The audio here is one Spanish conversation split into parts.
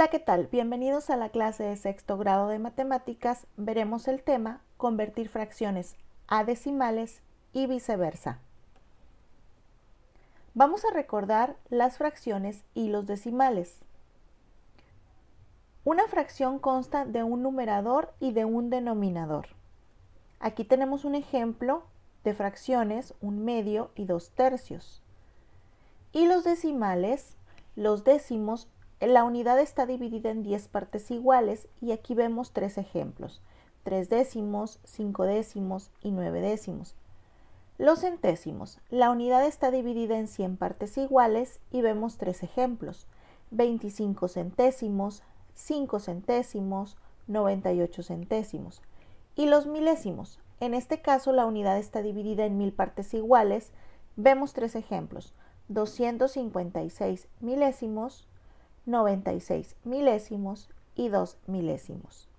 Hola, ¿qué tal? Bienvenidos a la clase de sexto grado de matemáticas. Veremos el tema convertir fracciones a decimales y viceversa. Vamos a recordar las fracciones y los decimales. Una fracción consta de un numerador y de un denominador. Aquí tenemos un ejemplo de fracciones, 1/2 y 2/3. Y los decimales, los décimos, la unidad está dividida en 10 partes iguales y aquí vemos 3 ejemplos: 3 décimos, 5 décimos y 9 décimos. Los centésimos, la unidad está dividida en 100 partes iguales y vemos 3 ejemplos: 25 centésimos, 5 centésimos, 98 centésimos. Y los milésimos, en este caso la unidad está dividida en 1000 partes iguales, vemos 3 ejemplos: 256 milésimos, 96 milésimos y 2 milésimos.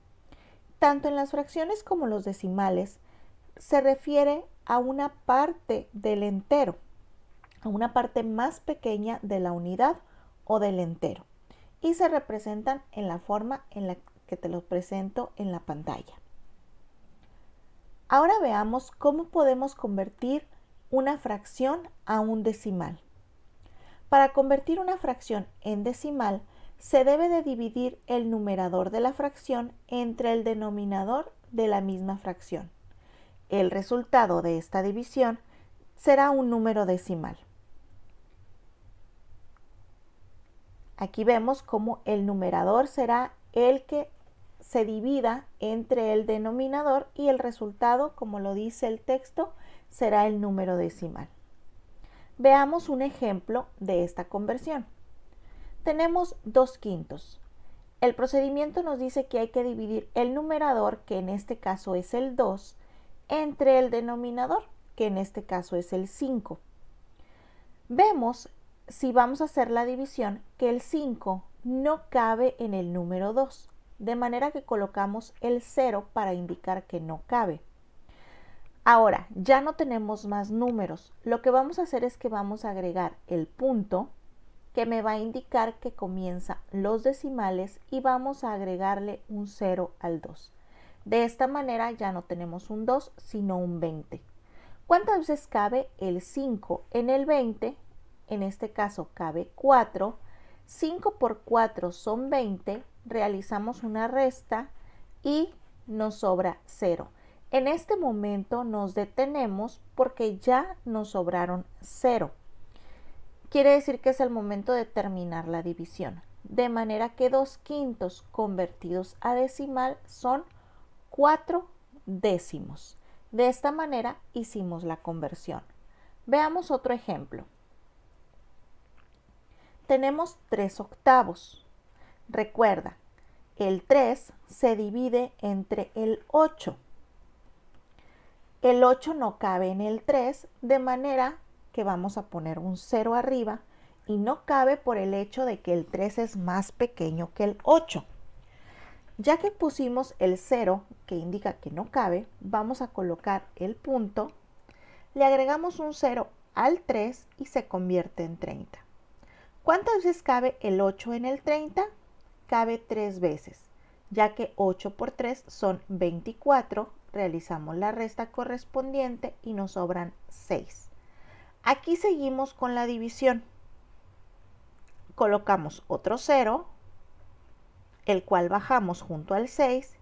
Tanto en las fracciones como los decimales se refiere a una parte del entero, a una parte más pequeña de la unidad o del entero, y se representan en la forma en la que te lo presento en la pantalla. Ahora veamos cómo podemos convertir una fracción a un decimal. Para convertir una fracción en decimal, se debe de dividir el numerador de la fracción entre el denominador de la misma fracción. El resultado de esta división será un número decimal. Aquí vemos cómo el numerador será el que se divida entre el denominador y el resultado, como lo dice el texto, será el número decimal. Veamos un ejemplo de esta conversión. Tenemos 2/5. El procedimiento nos dice que hay que dividir el numerador, que en este caso es el 2, entre el denominador, que en este caso es el 5. Vemos, si vamos a hacer la división, que el 5 no cabe en el número 2, de manera que colocamos el 0 para indicar que no cabe. Ahora, ya no tenemos más números. Lo que vamos a hacer es que vamos a agregar el punto, que me va a indicar que comienza los decimales, y vamos a agregarle un 0 al 2. De esta manera ya no tenemos un 2, sino un 20. ¿Cuántas veces cabe el 5 en el 20? En este caso cabe 4. 5 por 4 son 20. Realizamos una resta y nos sobra 0. En este momento nos detenemos porque ya nos sobraron 0. Quiere decir que es el momento de terminar la división. De manera que 2/5 convertidos a decimal son 4 décimos. De esta manera hicimos la conversión. Veamos otro ejemplo. Tenemos 3/8. Recuerda, el 3 se divide entre el 8. El 8 no cabe en el 3, de manera que vamos a poner un 0 arriba, y no cabe por el hecho de que el 3 es más pequeño que el 8. Ya que pusimos el 0, que indica que no cabe, vamos a colocar el punto, le agregamos un 0 al 3 y se convierte en 30. ¿Cuántas veces cabe el 8 en el 30? Cabe 3 veces, ya que 8 por 3 son 24, realizamos la resta correspondiente y nos sobran 6. Aquí seguimos con la división. Colocamos otro 0, el cual bajamos junto al 6,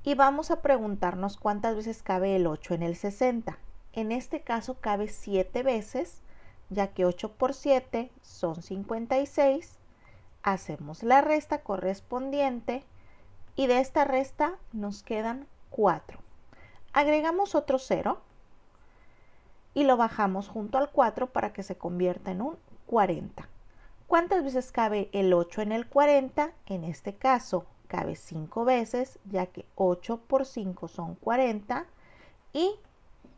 y vamos a preguntarnos cuántas veces cabe el 8 en el 60. En este caso cabe 7 veces, ya que 8 por 7 son 56. Hacemos la resta correspondiente y de esta resta nos quedan 4. Agregamos otro 0 y lo bajamos junto al 4 para que se convierta en un 40. ¿Cuántas veces cabe el 8 en el 40? En este caso cabe 5 veces, ya que 8 por 5 son 40 y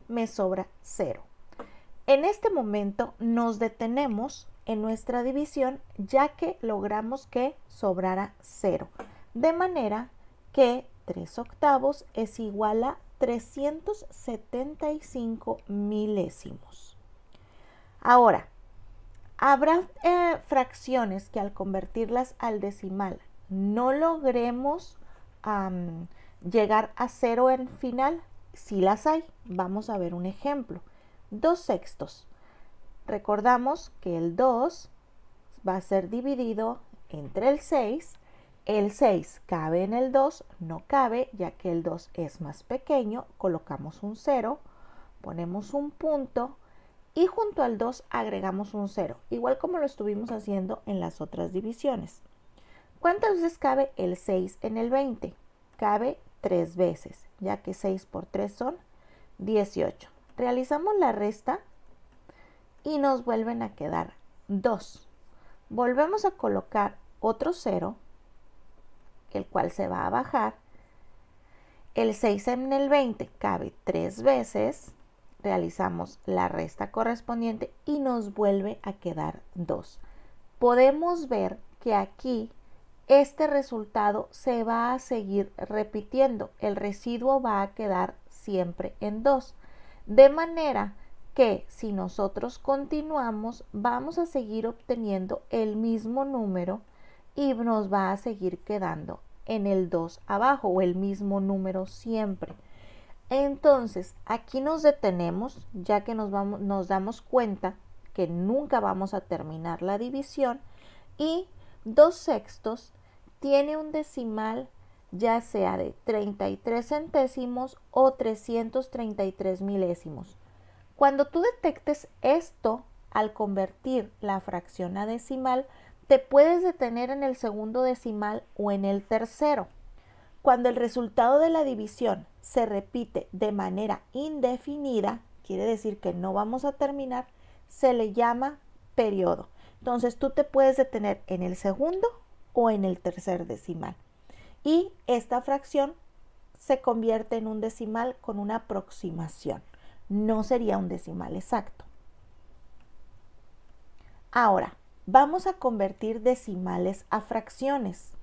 me sobra 0. En este momento nos detenemos en nuestra división, ya que logramos que sobrara 0. De manera que 3/8 es igual a 375 milésimos. Ahora, habrá fracciones que al convertirlas al decimal no logremos llegar a 0 en final. Si las hay, vamos a ver un ejemplo. 2/6. Recordamos que el 2 va a ser dividido entre el 6. El 6 cabe en el 2, no cabe ya que el 2 es más pequeño. Colocamos un 0, ponemos un punto y junto al 2 agregamos un 0, igual como lo estuvimos haciendo en las otras divisiones. ¿Cuántas veces cabe el 6 en el 20? Cabe 3 veces, ya que 6 por 3 son 18. Realizamos la resta y nos vuelven a quedar 2. Volvemos a colocar otro 0, el cual se va a bajar. El 6 en el 20 cabe 3 veces. Realizamos la resta correspondiente y nos vuelve a quedar 2. Podemos ver que aquí este resultado se va a seguir repitiendo. El residuo va a quedar siempre en 2. De manera que si nosotros continuamos, vamos a seguir obteniendo el mismo número y nos va a seguir quedando en el 2 abajo o el mismo número siempre. Entonces, aquí nos detenemos, ya que nos damos cuenta que nunca vamos a terminar la división y 2/6 tiene un decimal ya sea de 33 centésimos o 333 milésimos. Cuando tú detectes esto, al convertir la fracción a decimal, te puedes detener en el segundo decimal o en el tercero. Cuando el resultado de la división se repite de manera indefinida, quiere decir que no vamos a terminar, se le llama periodo. Entonces tú te puedes detener en el segundo o en el tercer decimal. Y esta fracción se convierte en un decimal con una aproximación. No sería un decimal exacto. Ahora, vamos a convertir decimales a fracciones.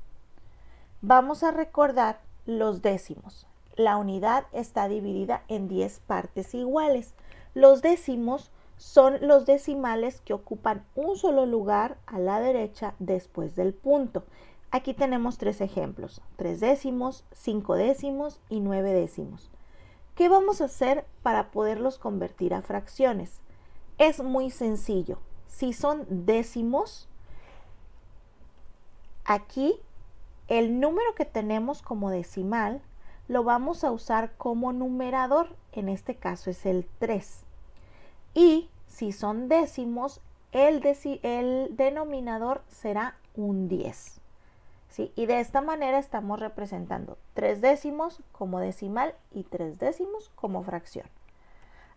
Vamos a recordar los décimos. La unidad está dividida en 10 partes iguales. Los décimos son los decimales que ocupan un solo lugar a la derecha después del punto. Aquí tenemos 3 ejemplos: 3 décimos, 5 décimos y 9 décimos. ¿Qué vamos a hacer para poderlos convertir a fracciones? Es muy sencillo. Si son décimos, aquí el número que tenemos como decimal lo vamos a usar como numerador, en este caso es el 3. Y si son décimos, el denominador será un 10. ¿Sí? Y de esta manera estamos representando 3 décimos como decimal y 3 décimos como fracción.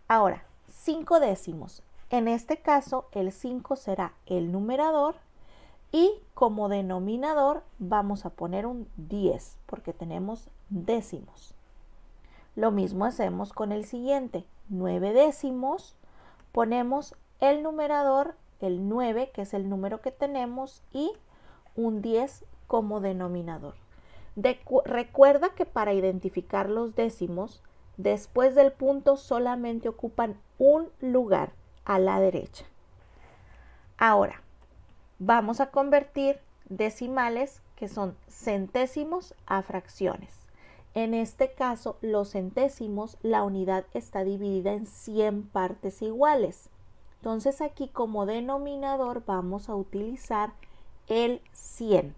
Ahora, 5 décimos. En este caso, el 5 será el numerador y como denominador vamos a poner un 10 porque tenemos décimos. Lo mismo hacemos con el siguiente, 9 décimos. Ponemos el numerador, el 9, que es el número que tenemos, y un 10 como denominador. Recuerda que para identificar los décimos, después del punto solamente ocupan un lugar a la derecha. Ahora, vamos a convertir decimales que son centésimos a fracciones. En este caso, los centésimos, la unidad está dividida en 100 partes iguales. Entonces aquí como denominador vamos a utilizar el 100.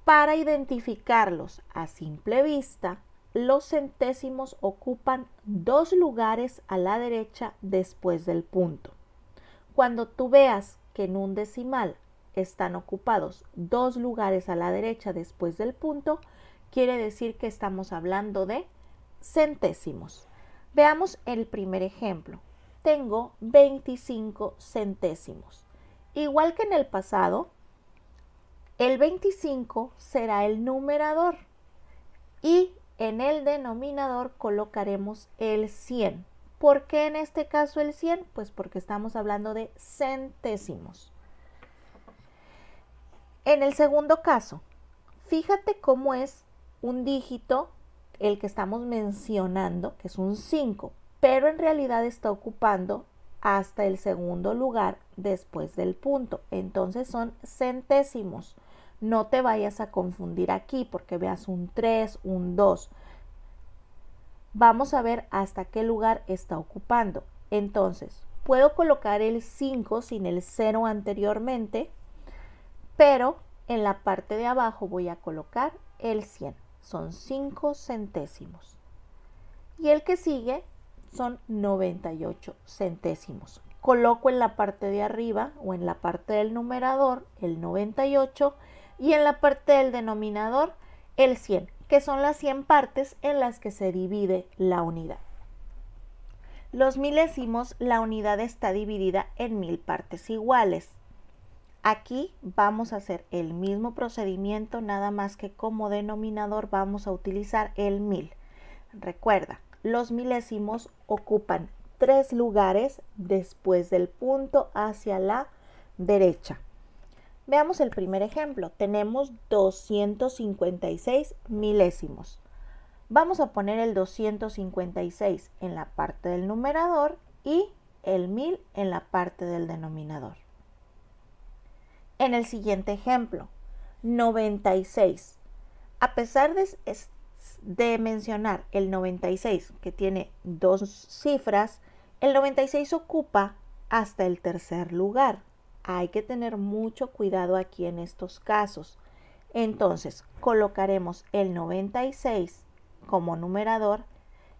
Para identificarlos a simple vista, los centésimos ocupan 2 lugares a la derecha después del punto. Cuando tú veas que en un decimal están ocupados 2 lugares a la derecha después del punto, quiere decir que estamos hablando de centésimos. Veamos el primer ejemplo. Tengo 25 centésimos. Igual que en el pasado, el 25 será el numerador y en el denominador colocaremos el 100. ¿Por qué en este caso el 100? Pues porque estamos hablando de centésimos. En el segundo caso, fíjate cómo es un dígito el que estamos mencionando, que es un 5, pero en realidad está ocupando hasta el segundo lugar después del punto. Entonces son centésimos. No te vayas a confundir aquí porque veas un 3, un 2. Vamos a ver hasta qué lugar está ocupando. Entonces, puedo colocar el 5 sin el 0 anteriormente, pero en la parte de abajo voy a colocar el 100. Son 5 centésimos. Y el que sigue son 98 centésimos. Coloco en la parte de arriba o en la parte del numerador el 98 y en la parte del denominador el 100, que son las 100 partes en las que se divide la unidad. Los milésimos, la unidad está dividida en 1000 partes iguales. Aquí vamos a hacer el mismo procedimiento, nada más que como denominador vamos a utilizar el 1000. Recuerda, los milésimos ocupan 3 lugares después del punto hacia la derecha. Veamos el primer ejemplo. Tenemos 256 milésimos. Vamos a poner el 256 en la parte del numerador y el 1000 en la parte del denominador. En el siguiente ejemplo, 96. A pesar de mencionar el 96, que tiene 2 cifras, el 96 ocupa hasta el tercer lugar. Hay que tener mucho cuidado aquí en estos casos. Entonces, colocaremos el 96 como numerador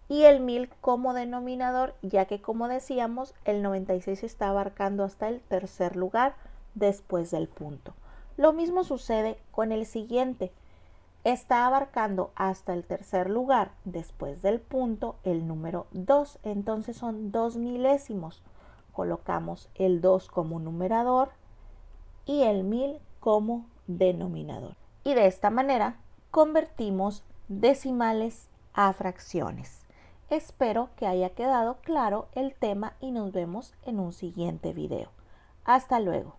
y el 1000 como denominador, ya que, como decíamos, el 96 está abarcando hasta el tercer lugar después del punto. Lo mismo sucede con el siguiente. Está abarcando hasta el tercer lugar después del punto el número 2, entonces son 2 milésimos. Colocamos el 2 como numerador y el 1000 como denominador. Y de esta manera convertimos decimales a fracciones. Espero que haya quedado claro el tema y nos vemos en un siguiente video. Hasta luego.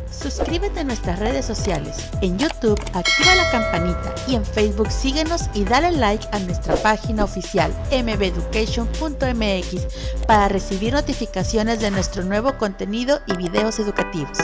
Suscríbete a nuestras redes sociales. En YouTube activa la campanita y en Facebook síguenos y dale like a nuestra página oficial mbeducation.mx para recibir notificaciones de nuestro nuevo contenido y videos educativos.